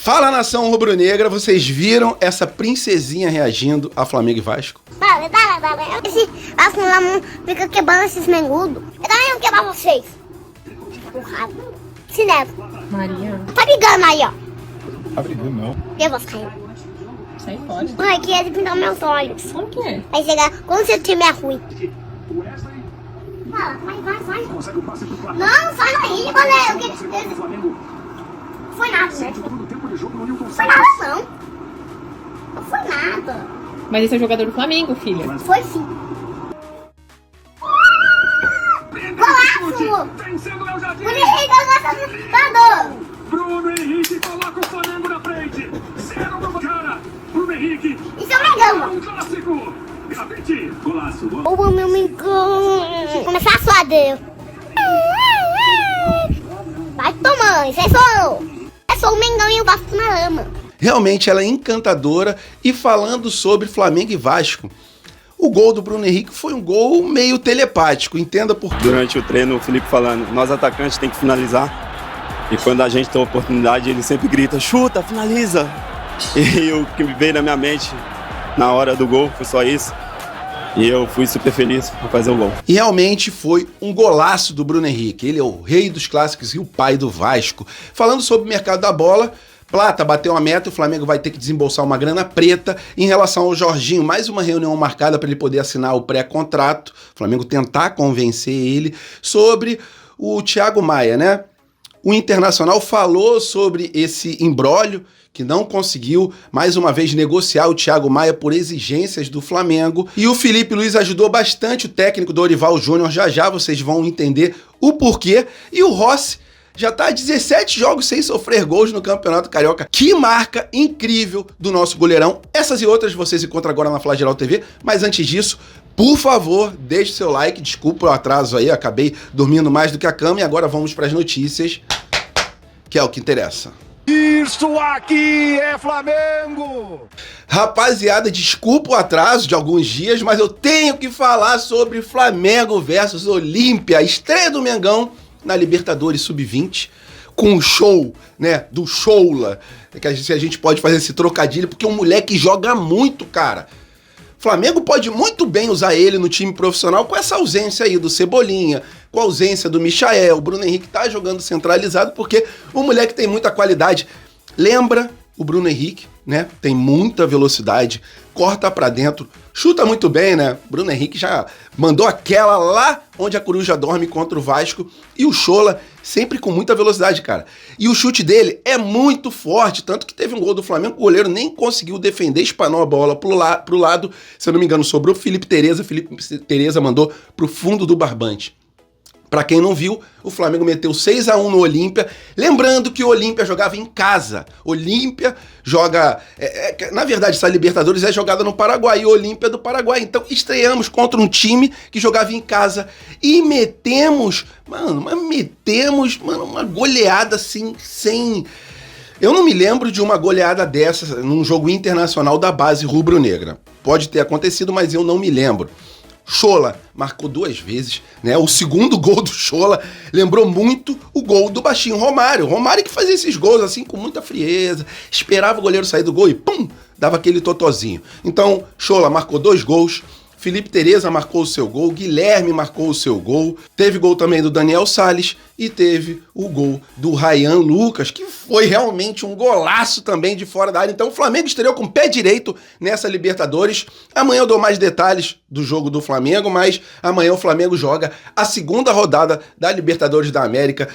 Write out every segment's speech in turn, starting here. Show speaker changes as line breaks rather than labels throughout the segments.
Fala, nação rubro-negra, vocês viram essa princesinha reagindo a Flamengo e Vasco?
Esse Vasco lá fica quebrando esses mengudos. Eu também não quebrar vocês. Porrada. Se neva.
Maria.
Tá brigando aí, ó.
Tá brigando, não.
Eu vou sair.
Sai fora.
Mãe, que é de pintar meus olhos.
Por quê?
Aí chegar, quando seu time é ruim. Fala, vai. Não, sai daí, goleiro. Foi nada, né? Foi nada, não. Não foi nada.
Mas esse é o jogador do Flamengo, filha.
Foi sim. Golaço! O Henrique gosta do
Bruno Henrique coloca o Flamengo na frente. 0 no cara. Bruno Henrique.
Isso é o Mengão.
Um clássico. Capite. Golaço.
Ô, meu Mengão. Começar a suar dele. Vai tomando, isso é só eu. É só o Mengão e o Vasco na lama.
Realmente ela é encantadora. E falando sobre Flamengo e Vasco, o gol do Bruno Henrique foi um gol meio telepático, entenda por quê.
Durante o treino, o Felipe falando, nós atacantes tem que finalizar. E quando a gente tem a oportunidade, ele sempre grita, chuta, finaliza. E o que me veio na minha mente na hora do gol foi só isso. E eu fui super feliz por fazer o gol.
E realmente foi um golaço do Bruno Henrique. Ele é o rei dos clássicos e o pai do Vasco. Falando sobre o mercado da bola, Plata bateu uma meta, o Flamengo vai ter que desembolsar uma grana preta. Em relação ao Jorginho, mais uma reunião marcada para ele poder assinar o pré-contrato. O Flamengo tentar convencer ele sobre o Thiago Maia, né? O Internacional falou sobre esse imbróglio, que não conseguiu, mais uma vez, negociar o Thiago Maia por exigências do Flamengo. E o Felipe Luiz ajudou bastante o técnico Dorival Júnior. Já vocês vão entender o porquê. E o Rossi já tá há 17 jogos sem sofrer gols no Campeonato Carioca. Que marca incrível do nosso goleirão. Essas e outras vocês encontram agora na Flageral TV. Mas antes disso, por favor, deixe seu like. Desculpa o atraso aí, acabei dormindo mais do que a cama. E agora vamos para as notícias, que é o que interessa.
Isso aqui é Flamengo!
Rapaziada, desculpa o atraso de alguns dias, mas eu tenho que falar sobre Flamengo versus Olímpia. Estreia do Mengão na Libertadores Sub-20, com o show, né, do Choula. Que a gente pode fazer esse trocadilho, porque é um moleque joga muito, cara. Flamengo pode muito bem usar ele no time profissional com essa ausência aí do Cebolinha, com a ausência do Michael. O Bruno Henrique tá jogando centralizado porque o moleque tem muita qualidade. Lembra o Bruno Henrique, né? Tem muita velocidade, corta pra dentro, chuta muito bem, né? Bruno Henrique já mandou aquela lá onde a coruja dorme contra o Vasco. E o Choula sempre com muita velocidade, cara. E o chute dele é muito forte, tanto que teve um gol do Flamengo, o goleiro nem conseguiu defender, espanou a bola pro lado, se eu não me engano, sobrou Felipe Tereza mandou pro fundo do barbante. Pra quem não viu, o Flamengo meteu 6-1 no Olímpia. Lembrando que o Olímpia jogava em casa. Olímpia joga... na verdade, essa Libertadores é jogada no Paraguai. E o Olímpia é do Paraguai. Então, estreamos contra um time que jogava em casa. E metemos uma goleada assim, sem... Eu não me lembro de uma goleada dessa num jogo internacional da base rubro-negra. Pode ter acontecido, mas eu não me lembro. Choula marcou 2 vezes, né? O segundo gol do Choula lembrou muito o gol do baixinho Romário. Romário que fazia esses gols assim com muita frieza, esperava o goleiro sair do gol e pum, dava aquele totozinho. Então, Choula marcou 2 gols, Felipe Tereza marcou o seu gol, Guilherme marcou o seu gol, teve gol também do Daniel Salles e teve o gol do Ryan Lucas, que foi realmente um golaço também de fora da área. Então o Flamengo estreou com o pé direito nessa Libertadores. Amanhã eu dou mais detalhes do jogo do Flamengo, mas amanhã o Flamengo joga a segunda rodada da Libertadores da América.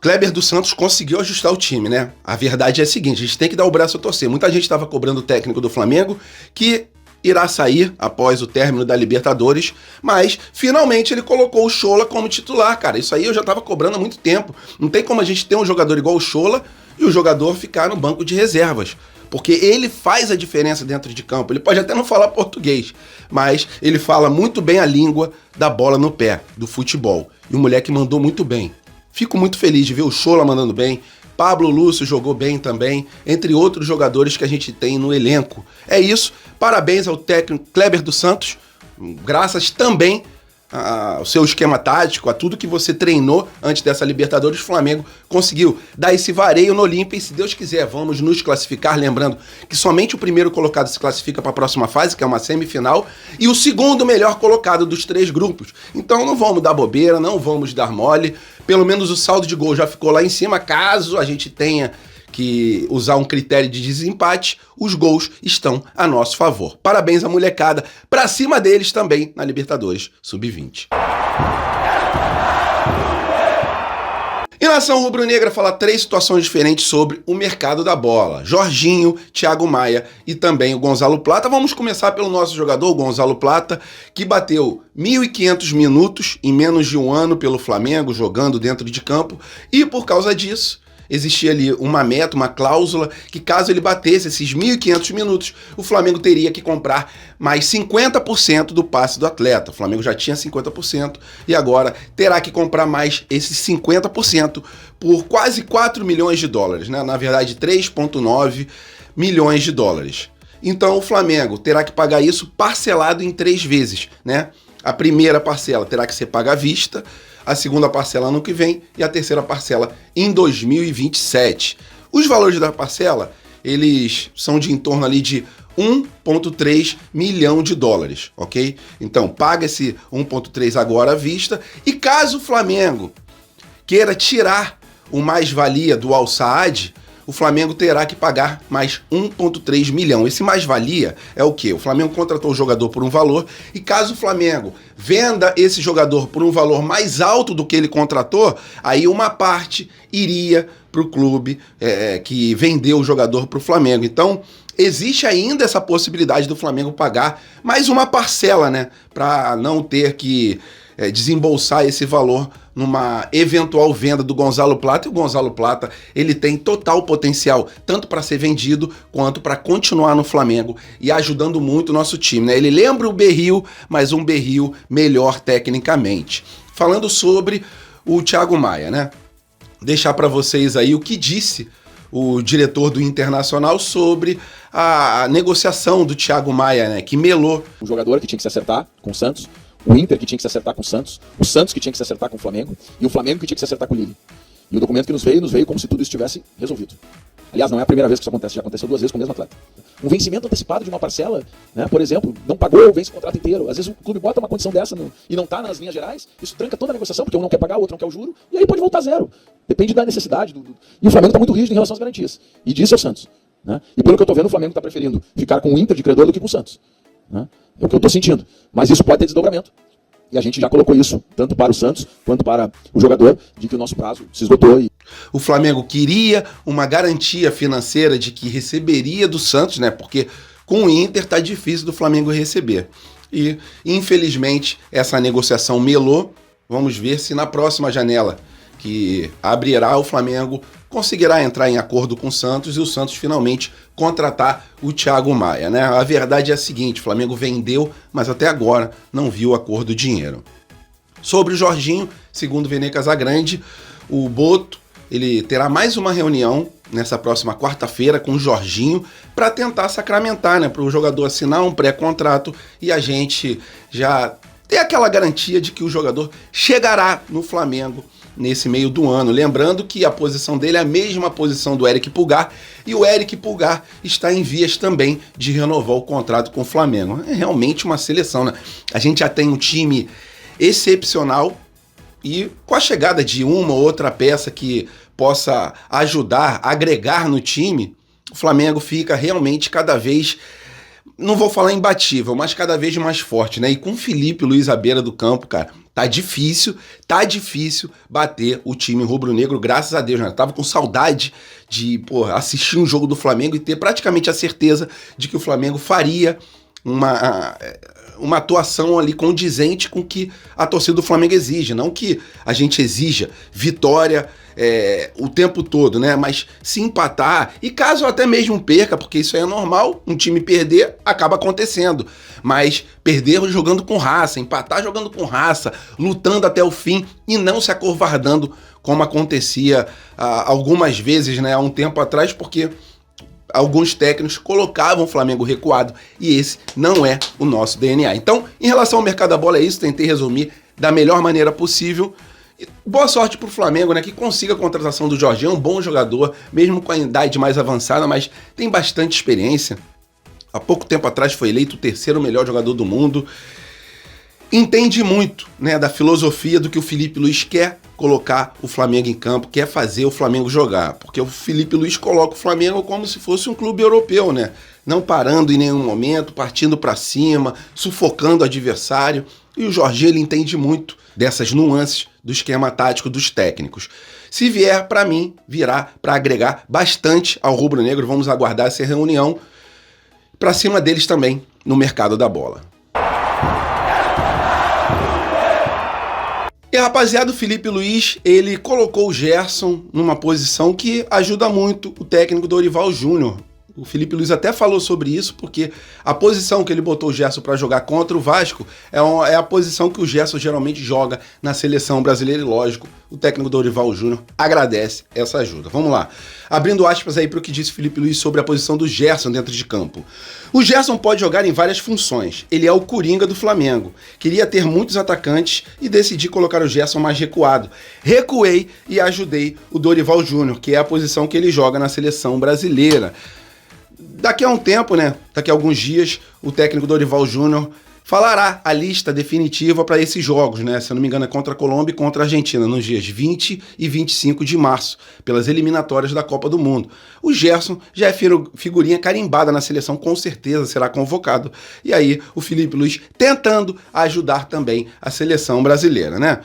Kleber dos Santos conseguiu ajustar o time, né? A verdade é a seguinte, a gente tem que dar o braço a torcer. Muita gente estava cobrando o técnico do Flamengo, que irá sair após o término da Libertadores, mas finalmente ele colocou o Choula como titular, cara. Isso aí eu já tava cobrando há muito tempo. Não tem como a gente ter um jogador igual o Choula e o jogador ficar no banco de reservas, porque ele faz a diferença dentro de campo. Ele pode até não falar português, mas ele fala muito bem a língua da bola no pé, do futebol. E o moleque mandou muito bem. Fico muito feliz de ver o Choula mandando bem. Pablo Lúcio jogou bem também, entre outros jogadores que a gente tem no elenco. É isso, parabéns ao técnico Kleber dos Santos, graças também o seu esquema tático, a tudo que você treinou antes dessa Libertadores, o Flamengo conseguiu dar esse vareio no Olímpia e, se Deus quiser, vamos nos classificar, lembrando que somente o primeiro colocado se classifica para a próxima fase, que é uma semifinal, e o segundo melhor colocado dos 3 grupos. Então não vamos dar bobeira, não vamos dar mole, pelo menos o saldo de gol já ficou lá em cima, caso a gente tenha que usar um critério de desempate, os gols estão a nosso favor. Parabéns à molecada, pra cima deles também na Libertadores Sub-20. E Nação Rubro-Negra fala 3 situações diferentes sobre o mercado da bola. Jorginho, Thiago Maia e também o Gonzalo Plata. Vamos começar pelo nosso jogador, o Gonzalo Plata, que bateu 1.500 minutos em menos de um ano pelo Flamengo, jogando dentro de campo, e por causa disso, existia ali uma meta, uma cláusula, que caso ele batesse esses 1.500 minutos, o Flamengo teria que comprar mais 50% do passe do atleta. O Flamengo já tinha 50% e agora terá que comprar mais esses 50% por quase 4 milhões de dólares, né? Na verdade, 3,9 milhões de dólares. Então o Flamengo terá que pagar isso parcelado em 3 vezes, né? A primeira parcela terá que ser paga à vista, a segunda parcela ano que vem e a terceira parcela em 2027. Os valores da parcela, eles são de em torno ali de 1,3 milhão de dólares, ok? Então, paga esse 1,3 agora à vista e caso o Flamengo queira tirar o mais-valia do Al Saad, o Flamengo terá que pagar mais 1,3 milhão. Esse mais-valia é o quê? O Flamengo contratou o jogador por um valor e caso o Flamengo venda esse jogador por um valor mais alto do que ele contratou, aí uma parte iria para o clube que vendeu o jogador para o Flamengo. Então, existe ainda essa possibilidade do Flamengo pagar mais uma parcela, né? Para não ter que desembolsar esse valor numa eventual venda do Gonzalo Plata. E o Gonzalo Plata, ele tem total potencial, tanto para ser vendido, quanto para continuar no Flamengo e ajudando muito o nosso time, né? Ele lembra o Berril, mas um Berril melhor tecnicamente. Falando sobre o Thiago Maia, né? Deixar para vocês aí o que disse o diretor do Internacional sobre a negociação do Thiago Maia, né? Que melou.
O jogador que tinha que se acertar com o Santos, o Inter que tinha que se acertar com o Santos que tinha que se acertar com o Flamengo e o Flamengo que tinha que se acertar com o Lille. E o documento que nos veio como se tudo isso estivesse resolvido. Aliás, não é a primeira vez que isso acontece, já aconteceu 2 vezes com o mesmo atleta. Um vencimento antecipado de uma parcela, né, por exemplo, não pagou, vence o contrato inteiro. Às vezes o clube bota uma condição dessa e não está nas linhas gerais, isso tranca toda a negociação, porque um não quer pagar, o outro não quer o juro, e aí pode voltar a zero. Depende da necessidade. E o Flamengo está muito rígido em relação às garantias. E disso é o Santos. Né? E pelo que eu estou vendo, o Flamengo está preferindo ficar com o Inter de credor do que com o Santos. Né? É o que eu estou sentindo. Mas isso pode ter desdobramento. E a gente já colocou isso, tanto para o Santos, quanto para o jogador, de que o nosso prazo se esgotou.
O Flamengo queria uma garantia financeira de que receberia do Santos, né? Porque com o Inter tá difícil do Flamengo receber. E, infelizmente, essa negociação melou. Vamos ver se na próxima janela que abrirá, o Flamengo conseguirá entrar em acordo com o Santos e o Santos finalmente contratar o Thiago Maia, né? A verdade é a seguinte, o Flamengo vendeu, mas até agora não viu a cor do dinheiro. Sobre o Jorginho, segundo o Vene Casagrande, o Boto, ele terá mais uma reunião nessa próxima quarta-feira com o Jorginho para tentar sacramentar, né? Para o jogador assinar um pré-contrato e a gente já ter aquela garantia de que o jogador chegará no Flamengo nesse meio do ano. Lembrando que a posição dele é a mesma posição do Eric Pulgar e o Eric Pulgar está em vias também de renovar o contrato com o Flamengo. É realmente uma seleção, né? A gente já tem um time excepcional e com a chegada de uma ou outra peça que possa ajudar, agregar no time, o Flamengo fica realmente cada vez, não vou falar imbatível, mas cada vez mais forte, né? E com o Felipe Luiz à beira do campo, cara, tá difícil bater o time rubro-negro, graças a Deus, né? Eu tava com saudade de, assistir um jogo do Flamengo e ter praticamente a certeza de que o Flamengo faria uma atuação ali condizente com o que a torcida do Flamengo exige, não que a gente exija vitória o tempo todo, né? Mas se empatar, e caso até mesmo perca, porque isso aí é normal, um time perder acaba acontecendo, mas perder jogando com raça, empatar jogando com raça, lutando até o fim e não se acovardando como acontecia algumas vezes, né, há um tempo atrás, porque alguns técnicos colocavam o Flamengo recuado e esse não é o nosso DNA. Então, em relação ao mercado da bola é isso, tentei resumir da melhor maneira possível. E boa sorte pro Flamengo, né, que consiga a contratação do Jorginho, é um bom jogador, mesmo com a idade mais avançada, mas tem bastante experiência. Há pouco tempo atrás foi eleito o terceiro melhor jogador do mundo. Entende muito, né, da filosofia do que o Felipe Luiz quer colocar o Flamengo em campo, quer fazer o Flamengo jogar. Porque o Felipe Luiz coloca o Flamengo como se fosse um clube europeu, né? Não parando em nenhum momento, partindo para cima, sufocando o adversário. E o Jorginho, ele entende muito dessas nuances do esquema tático dos técnicos. Se vier, para mim, virá para agregar bastante ao rubro-negro. Vamos aguardar essa reunião para cima deles também no mercado da bola. E rapaziada, o Felipe Luiz, ele colocou o Gerson numa posição que ajuda muito o técnico Dorival Júnior. O Felipe Luiz até falou sobre isso, porque a posição que ele botou o Gerson para jogar contra o Vasco é a posição que o Gerson geralmente joga na seleção brasileira e, lógico, o técnico Dorival Júnior agradece essa ajuda. Vamos lá. Abrindo aspas aí para o que disse o Felipe Luiz sobre a posição do Gerson dentro de campo. O Gerson pode jogar em várias funções. Ele é o coringa do Flamengo. Queria ter muitos atacantes e decidi colocar o Gerson mais recuado. Recuei e ajudei o Dorival Júnior, que é a posição que ele joga na seleção brasileira. Daqui a um tempo, né? Daqui a alguns dias, o técnico Dorival Júnior falará a lista definitiva para esses jogos, né? Se eu não me engano, é contra a Colômbia e contra a Argentina, nos dias 20 e 25 de março, pelas eliminatórias da Copa do Mundo. O Gerson já é figurinha carimbada na seleção, com certeza será convocado. E aí, o Felipe Luiz tentando ajudar também a seleção brasileira, né?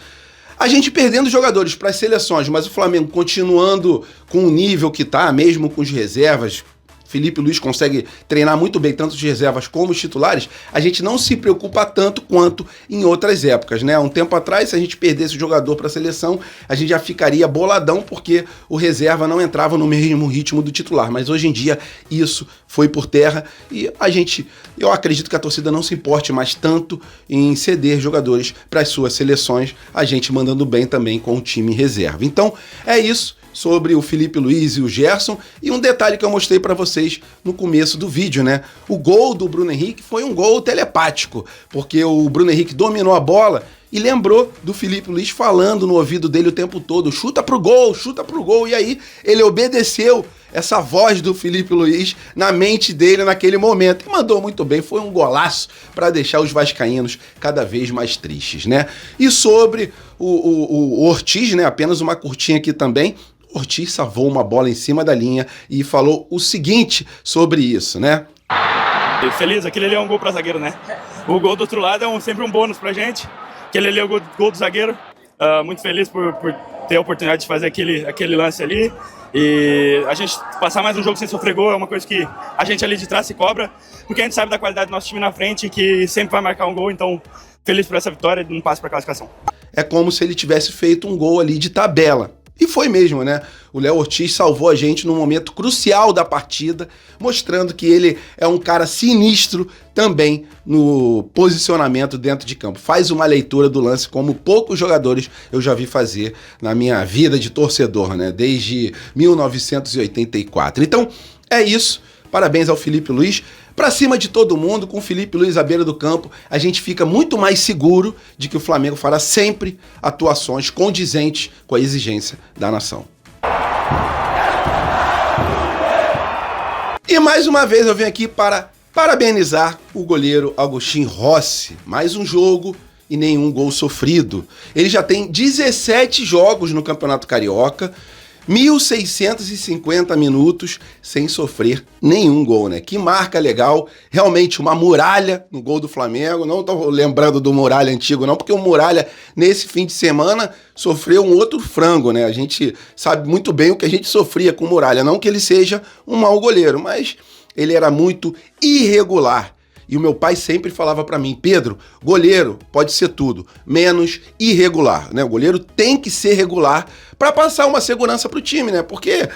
A gente perdendo jogadores para as seleções, mas o Flamengo continuando com o nível que tá, mesmo com as reservas. Felipe Luiz consegue treinar muito bem tanto os reservas como os titulares, a gente não se preocupa tanto quanto em outras épocas, né? Um tempo atrás, se a gente perdesse o jogador para a seleção, a gente já ficaria boladão porque o reserva não entrava no mesmo ritmo do titular, mas hoje em dia isso foi por terra e eu acredito que a torcida não se importe mais tanto em ceder jogadores para as suas seleções, a gente mandando bem também com o time reserva. Então, é isso sobre o Felipe Luiz e o Gerson, e um detalhe que eu mostrei para vocês no começo do vídeo, né? O gol do Bruno Henrique foi um gol telepático, porque o Bruno Henrique dominou a bola e lembrou do Felipe Luiz falando no ouvido dele o tempo todo, chuta pro gol, e aí ele obedeceu essa voz do Felipe Luiz na mente dele naquele momento, e mandou muito bem, foi um golaço para deixar os vascaínos cada vez mais tristes, né? E sobre o Ortiz, né? Apenas uma curtinha aqui também, Ortiz salvou uma bola em cima da linha e falou o seguinte sobre isso, né?
Feliz, aquele ali é um gol para zagueiro, né? O gol do outro lado é sempre um bônus pra gente. Aquele ali é o gol do zagueiro. Muito feliz por ter a oportunidade de fazer aquele lance ali. E a gente passar mais um jogo sem sofrer gol é uma coisa que a gente ali de trás se cobra, porque a gente sabe da qualidade do nosso time na frente, que sempre vai marcar um gol. Então, feliz por essa vitória e um passo para a classificação.
É como se ele tivesse feito um gol ali de tabela. E foi mesmo, né? O Léo Ortiz salvou a gente num momento crucial da partida, mostrando que ele é um cara sinistro também no posicionamento dentro de campo. Faz uma leitura do lance como poucos jogadores eu já vi fazer na minha vida de torcedor, né? Desde 1984. Então, é isso. Parabéns ao Felipe Luiz. Pra cima de todo mundo, com o Felipe Luiz à beira do campo, a gente fica muito mais seguro de que o Flamengo fará sempre atuações condizentes com a exigência da nação. E mais uma vez eu venho aqui para parabenizar o goleiro Agostinho Rossi. Mais um jogo e nenhum gol sofrido. Ele já tem 17 jogos no Campeonato Carioca, 1.650 minutos sem sofrer nenhum gol, né? Que marca legal, realmente uma muralha no gol do Flamengo. Não tô lembrando do Muralha antigo não, porque o Muralha nesse fim de semana sofreu um outro frango, né? A gente sabe muito bem o que a gente sofria com o Muralha, não que ele seja um mau goleiro, mas ele era muito irregular. E o meu pai sempre falava pra mim, Pedro, goleiro pode ser tudo, menos irregular, né? O goleiro tem que ser regular pra passar uma segurança pro time, né? Porque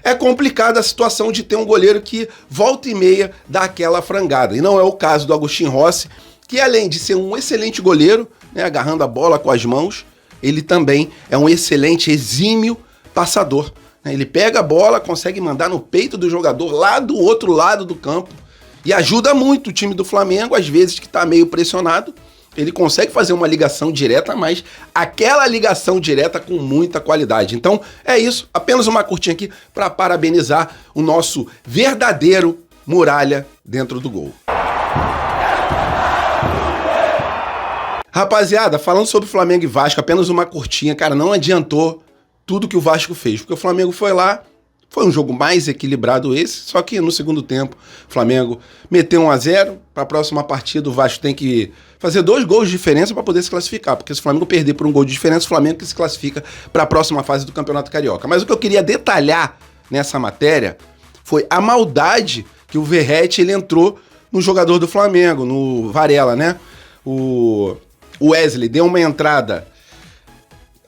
é complicada a situação de ter um goleiro que volta e meia dá aquela frangada. E não é o caso do Agostinho Rossi, que além de ser um excelente goleiro, né, agarrando a bola com as mãos, ele também é um excelente, exímio passador. Né? Ele pega a bola, consegue mandar no peito do jogador lá do outro lado do campo, e ajuda muito o time do Flamengo, às vezes que tá meio pressionado, ele consegue fazer uma ligação direta, mas aquela ligação direta com muita qualidade. Então é isso, apenas uma curtinha aqui para parabenizar o nosso verdadeiro Muralha dentro do gol. Rapaziada, falando sobre Flamengo e Vasco, apenas uma curtinha, cara, não adiantou tudo que o Vasco fez, porque o Flamengo foi lá, foi um jogo mais equilibrado esse, só que no segundo tempo o Flamengo meteu 1-0, para a próxima partida o Vasco tem que fazer 2 gols de diferença para poder se classificar, porque se o Flamengo perder por 1 gol de diferença, o Flamengo que se classifica para a próxima fase do Campeonato Carioca. Mas o que eu queria detalhar nessa matéria foi a maldade que o Verratti ele entrou no jogador do Flamengo, no Varela, né? O Wesley deu uma entrada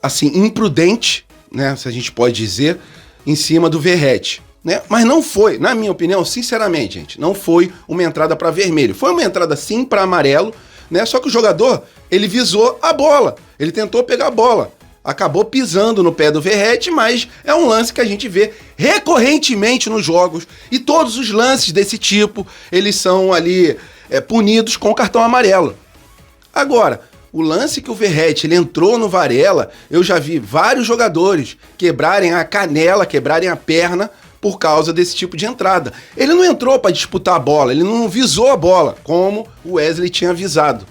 assim imprudente, né, se a gente pode dizer, em cima do Verratti, né? Mas não foi, na minha opinião, sinceramente, gente, não foi uma entrada para vermelho. Foi uma entrada sim para amarelo, né? Só que o jogador, ele visou a bola. Ele tentou pegar a bola. Acabou pisando no pé do Verratti, mas é um lance que a gente vê recorrentemente nos jogos. E todos os lances desse tipo, eles são ali punidos com cartão amarelo. Agora, o lance que o Verratti ele entrou no Varela, eu já vi vários jogadores quebrarem a canela, quebrarem a perna por causa desse tipo de entrada. Ele não entrou para disputar a bola, ele não visou a bola, como o Wesley tinha avisado.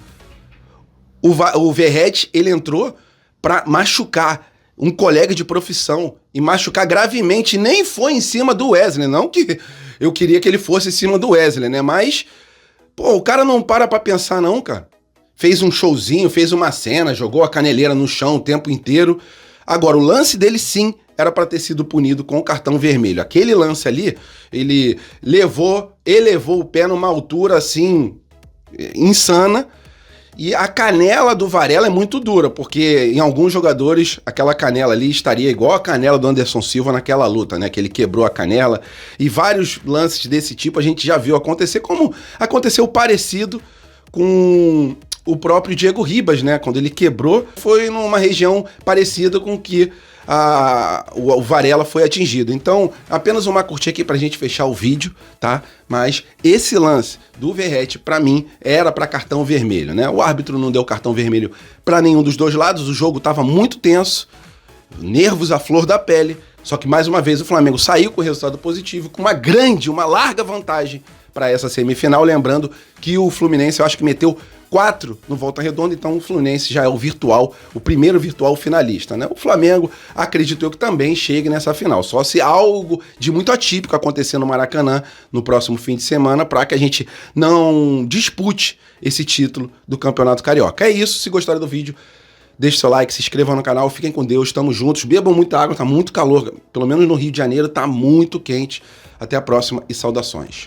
O Verratti ele entrou para machucar um colega de profissão e machucar gravemente. Nem foi em cima do Wesley, não que eu queria que ele fosse em cima do Wesley, né? Mas, pô, o cara não para pensar não, cara. Fez um showzinho, fez uma cena, jogou a caneleira no chão o tempo inteiro. Agora, o lance dele sim era para ter sido punido com o cartão vermelho. Aquele lance ali, ele elevou o pé numa altura assim insana. E a canela do Varela é muito dura, porque em alguns jogadores aquela canela ali estaria igual a canela do Anderson Silva naquela luta, né? Que ele quebrou a canela. E vários lances desse tipo a gente já viu acontecer, como aconteceu parecido com o próprio Diego Ribas, né? Quando ele quebrou, foi numa região parecida com que o Varela foi atingido. Então, apenas uma curtinha aqui pra gente fechar o vídeo, tá? Mas esse lance do Verratti, pra mim, era pra cartão vermelho, né? O árbitro não deu cartão vermelho pra nenhum dos dois lados, o jogo tava muito tenso, nervos à flor da pele, só que mais uma vez o Flamengo saiu com o resultado positivo, com uma larga vantagem para essa semifinal, lembrando que o Fluminense eu acho que meteu 4 no Volta Redonda, então o Fluminense já é o primeiro virtual finalista, né? O Flamengo, acredito eu que também chegue nessa final, só se algo de muito atípico acontecer no Maracanã no próximo fim de semana, para que a gente não dispute esse título do Campeonato Carioca. É isso, se gostaram do vídeo, deixe seu like, se inscrevam no canal, fiquem com Deus, estamos juntos, bebam muita água, tá muito calor, pelo menos no Rio de Janeiro tá muito quente. Até a próxima e saudações.